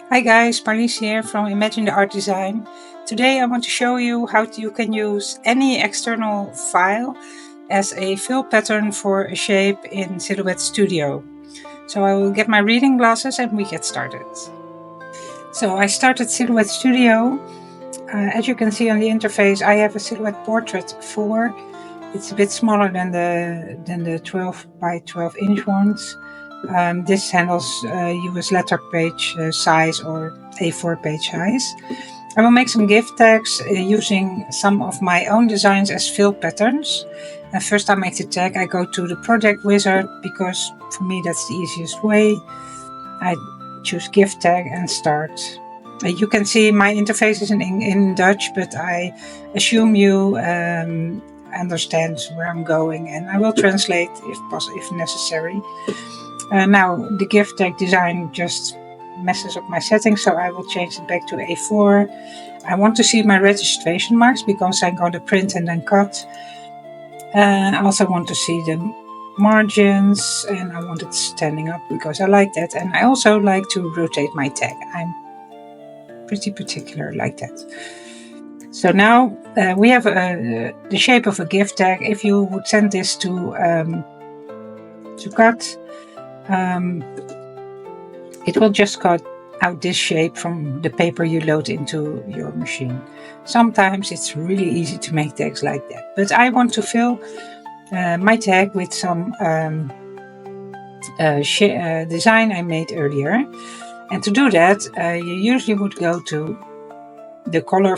Hi guys, Marlies here from Imagine the Art Design. Today I want to show you how you can use any external file as a fill pattern for a shape in Silhouette Studio. So I will get my reading glasses and we get started. So I started Silhouette Studio. As you can see on the interface, I have a Silhouette Portrait 4. It's a bit smaller than the 12 by 12 inch ones. This handles US letter page size or A4 page size. I will make some gift tags using some of my own designs as fill patterns. First I make the tag, I go to the project wizard because for me that's the easiest way. I choose gift tag and start. You can see my interface is in Dutch, but I assume you understand where I'm going, and I will translate if necessary. Now the gift tag design just messes up my settings, so I will change it back to A4. I want to see my registration marks because I'm going to print and then cut. I also want to see the margins, and I want it standing up because I like that, and I also like to rotate my tag. I'm pretty particular like that. So now we have the shape of a gift tag. If you would send this to cut, it will just cut out this shape from the paper you load into your machine. Sometimes it's really easy to make tags like that, but I want to fill my tag with some design I made earlier. And to do that, you usually would go to the color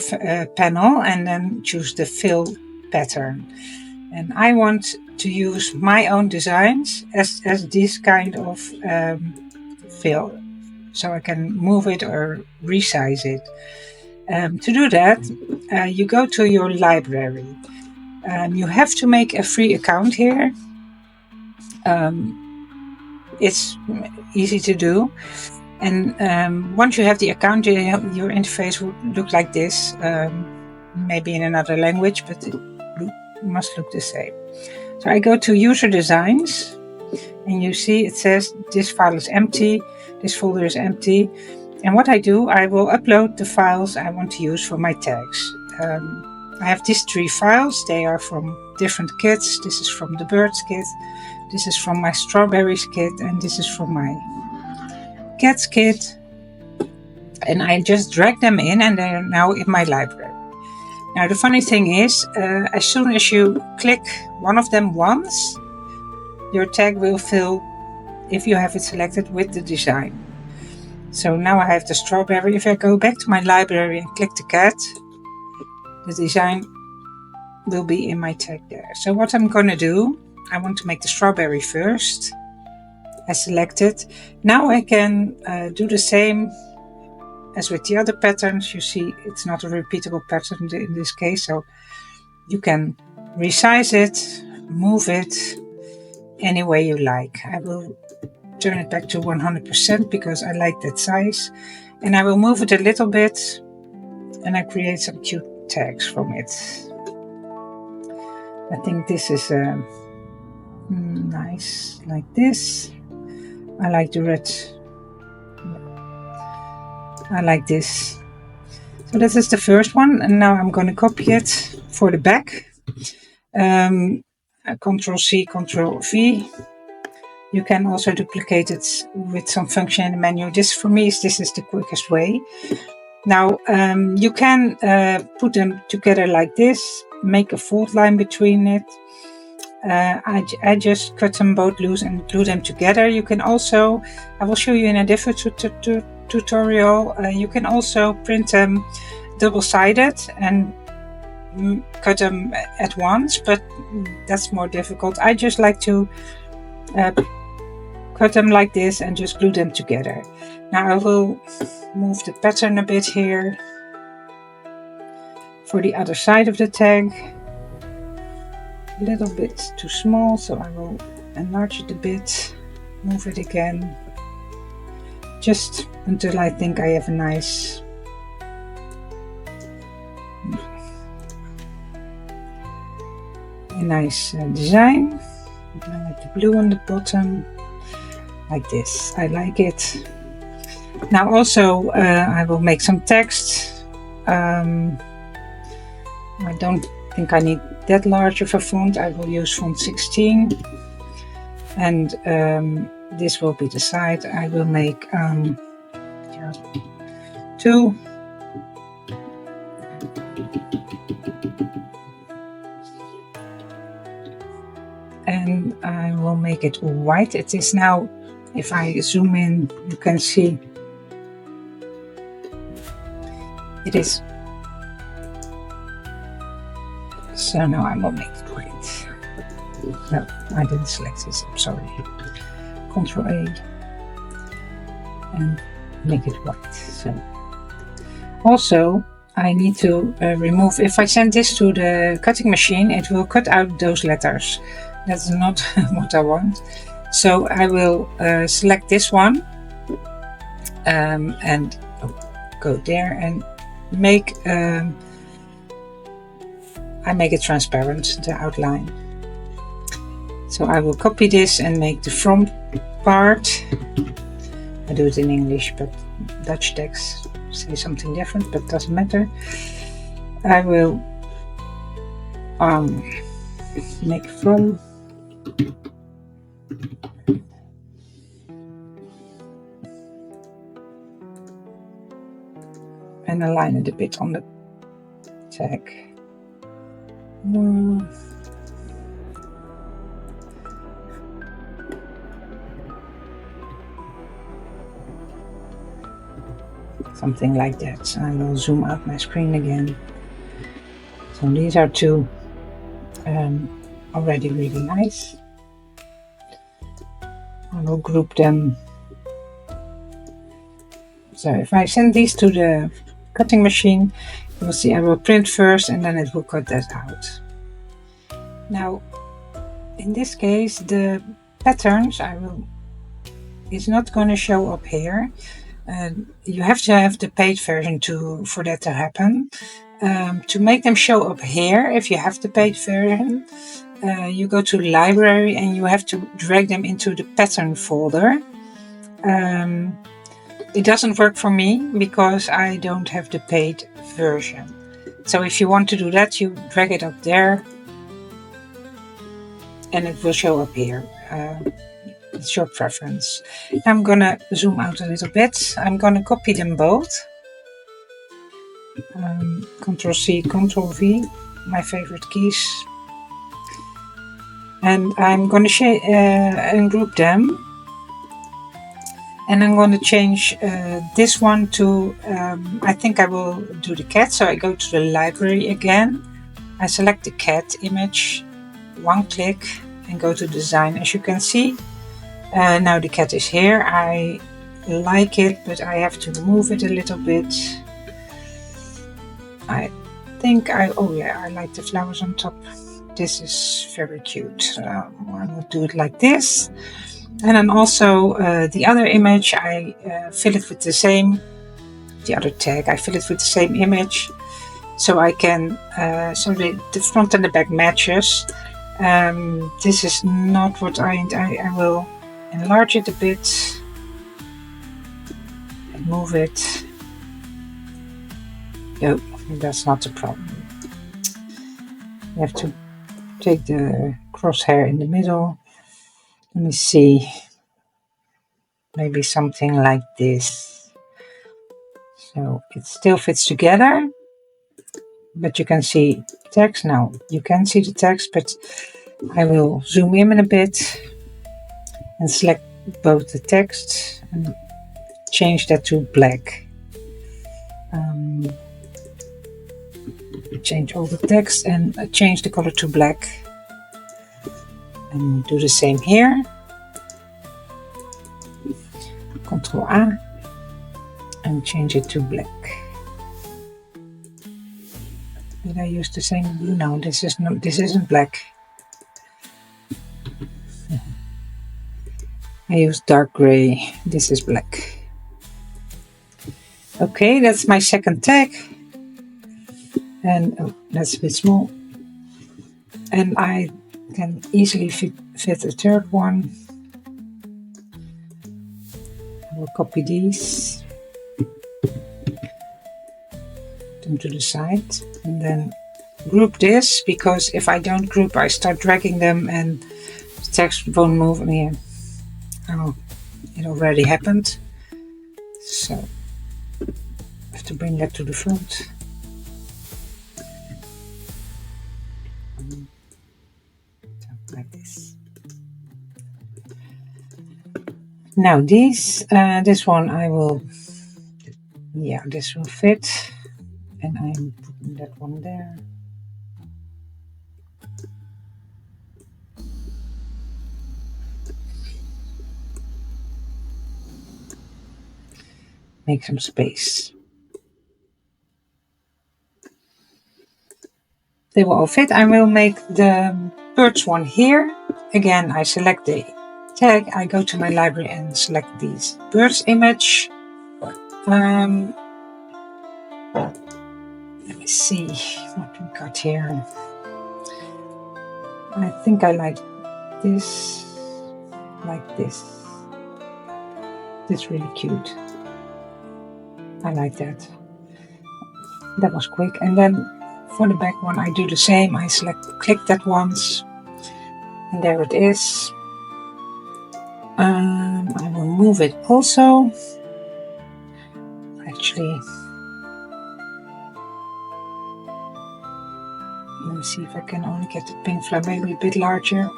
panel and then choose the fill pattern. And I want to use my own designs as this kind of fill, so I can move it or resize it. To do that, you go to your library. You have to make a free account here. It's easy to do. And once you have the account, your interface would look like this, maybe in another language, but it must look the same. So I go to user designs, and you see it says this file is empty, this folder is empty. And what I do, I will upload the files I want to use for my tags. I have these 3 files. They are from different kits. This is from the birds kit, this is from my strawberries kit, and this is from my cats kit. And I just drag them in, and they're now in my library. Now the funny thing is, as soon as you click one of them once, your tag will fill if you have it selected with the design. So now I have the strawberry. If I go back to my library and click the cat, the design will be in my tag there. So what I'm going to do, I want to make the strawberry first. I select it. Now I can do the same as with the other patterns. You see it's not a repeatable pattern in this case, so you can resize it, move it any way you like. I will turn it back to 100% because I like that size, and I will move it a little bit, and I create some cute tags from it. I think this is nice like this. I like the red. I like this. So this is the first one, and now I'm going to copy it for the back. Control C, Control V. You can also duplicate it with some function in the menu. This for me is the quickest way. Now you can put them together like this, make a fold line between it. I just cut them both loose and glue them together. You can also, I will show you in a different tutorial, you can also print them double-sided and cut them at once, but that's more difficult. I just like to cut them like this and just glue them together. Now I will move the pattern a bit here for the other side of the tag. A little bit too small, so I will enlarge it a bit, move it again, just until I think I have a nice design. I like the blue on the bottom, like this. I like it. Now also I will make some text. I don't think I need that large of a font. I will use font 16. And this will be the side. I will make 2. And I will make it white. It is now, if I zoom in, you can see it is. So now I will make it white. No, I didn't select this, I'm sorry. Ctrl A and make it white. So also I need to remove, if I send this to the cutting machine, it will cut out those letters. That's not what I want. So I will select this one and go there and make I make it transparent, the outline. So I will copy this and make the front part. I do it in English, but Dutch text say something different, but doesn't matter. I will make from and align it a bit on the tag. Something like that. I will zoom out my screen again. So these are two already really nice. I will group them. So if I send these to the cutting machine, you will see I will print first and then it will cut that out. Now, in this case, the patterns it's not going to show up here. You have to have the paid version for that to happen. To make them show up here, if you have the paid version, you go to library and you have to drag them into the pattern folder. It doesn't work for me because I don't have the paid version. So if you want to do that, you drag it up there and it will show up here. It's your preference. I'm gonna zoom out a little bit. I'm gonna copy them both. Ctrl C, Ctrl V, my favorite keys. And I'm gonna ungroup them. And I'm going to change this one to, I think I will do the cat. So I go to the library again. I select the cat image, one click, and go to design. As you can see, now the cat is here. I like it, but I have to move it a little bit. I think I like the flowers on top. This is very cute. I will do it like this. And then also the other image, I fill it with the other tag, I fill it with the same image. So I can, so the front and the back matches. This is not what I will enlarge it a bit and move it. No, that's not the problem. You have to take the crosshair in the middle. Let me see, maybe something like this. So it still fits together, but you can see text now. You can see the text, but I will zoom in a bit and select both the text and change that to black. Change all the text and change the color to black. And do the same here. Ctrl A and change it to black. Did I use the same blue? No, this isn't black. I use dark gray. This is black. Okay, that's my second tag. And that's a bit small. And I can easily fit a third one. I will copy these them to the side. And then group this, because if I don't group, I start dragging them and the text won't move. Yeah. Oh, it already happened. So I have to bring that to the front. Like this. Now this one I will, yeah, this will fit, and I'm putting that one there. Make some space. They will all fit. I will make the birds one here. Again, I select the tag, I go to my library and select these birds image. Let me see what we got here. I think I like this, like this. It's really cute. I like that. That was quick. And then for the back one, I do the same. I click that once, and there it is. I will move it also. Actually, let me see if I can only get the pink flower maybe a bit larger.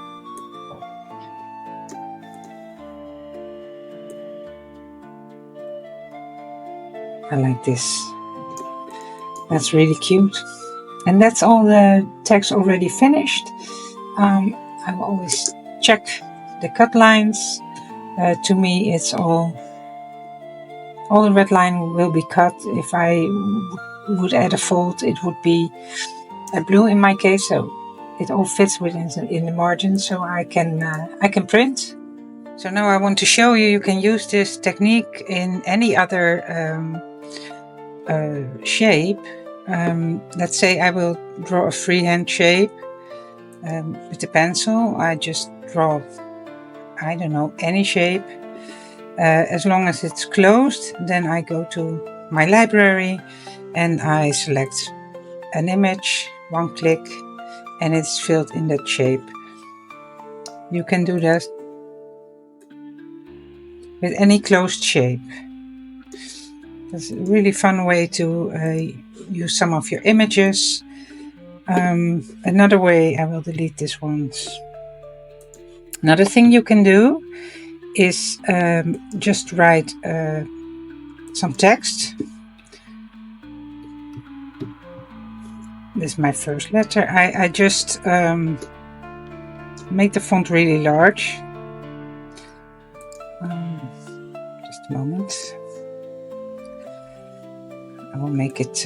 I like this. That's really cute. And that's all the text already finished. I will always check the cut lines. To me, it's all the red line will be cut. If I would add a fold, it would be a blue in my case, so it all fits within in the margin, so I can print. So now I want to show you can use this technique in any other shape. Let's say I will draw a freehand shape with the pencil. I just draw, I don't know, any shape. As long as it's closed, then I go to my library and I select an image, one click, and it's filled in that shape. You can do that with any closed shape. That's a really fun way to use some of your images. Another way, I will delete this once. Another thing you can do is just write some text. This is my first letter. I just make the font really large. Just a moment. I will make it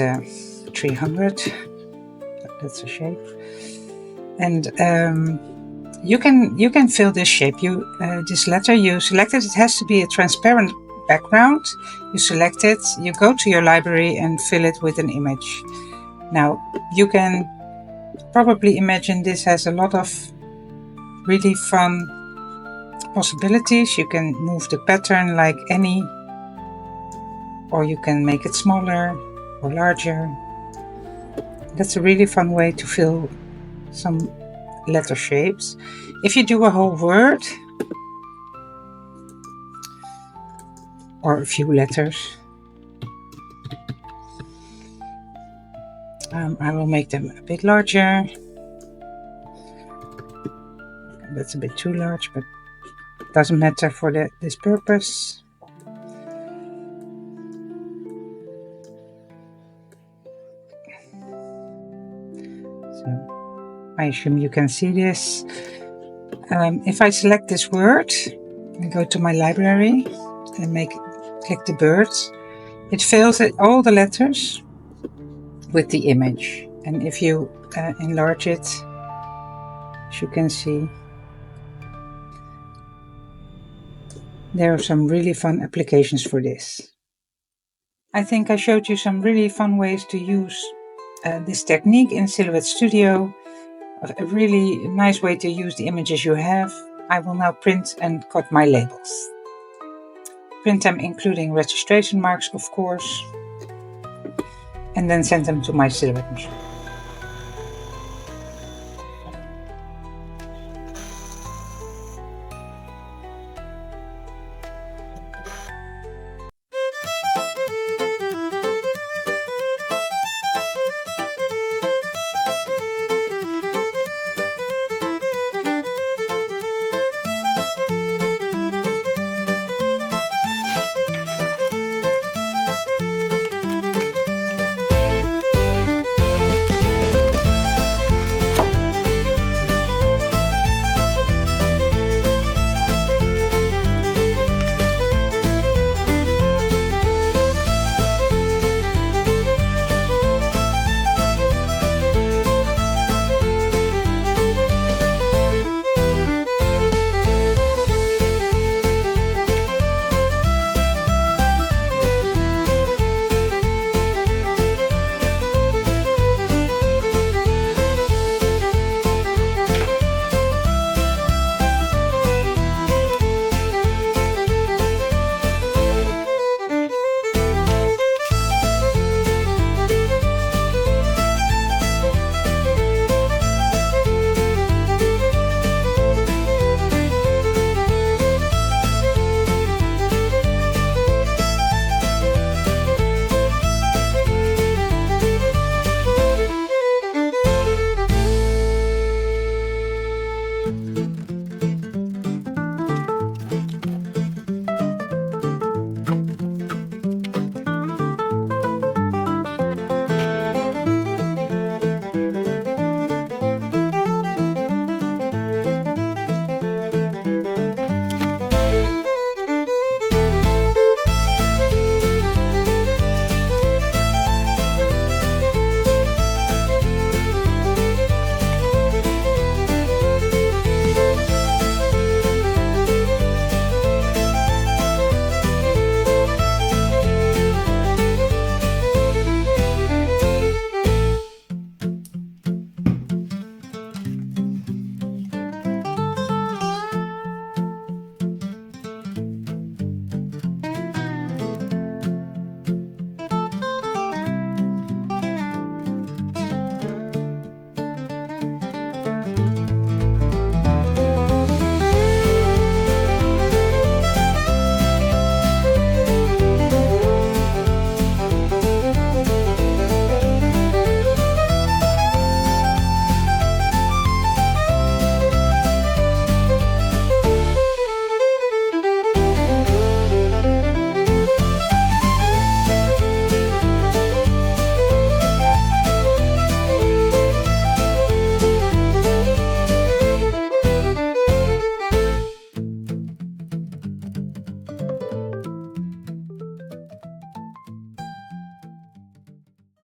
300. That's a shape. And you can fill this shape. This letter you selected. It has to be a transparent background. You select it. You go to your library and fill it with an image. Now you can probably imagine this has a lot of really fun possibilities. You can move the pattern like any, or you can make it smaller or larger. That's a really fun way to fill some letter shapes. If you do a whole word or a few letters, I will make them a bit larger. That's a bit too large, but it doesn't matter for this purpose. So I assume you can see this. If I select this word and go to my library and click the birds, it fills all the letters with the image. And if you enlarge it, as you can see, there are some really fun applications for this. I think I showed you some really fun ways to use this technique in Silhouette Studio. A really nice way to use the images you have. I will now print and cut my labels. Print them including registration marks, of course. and then send them to my syringe.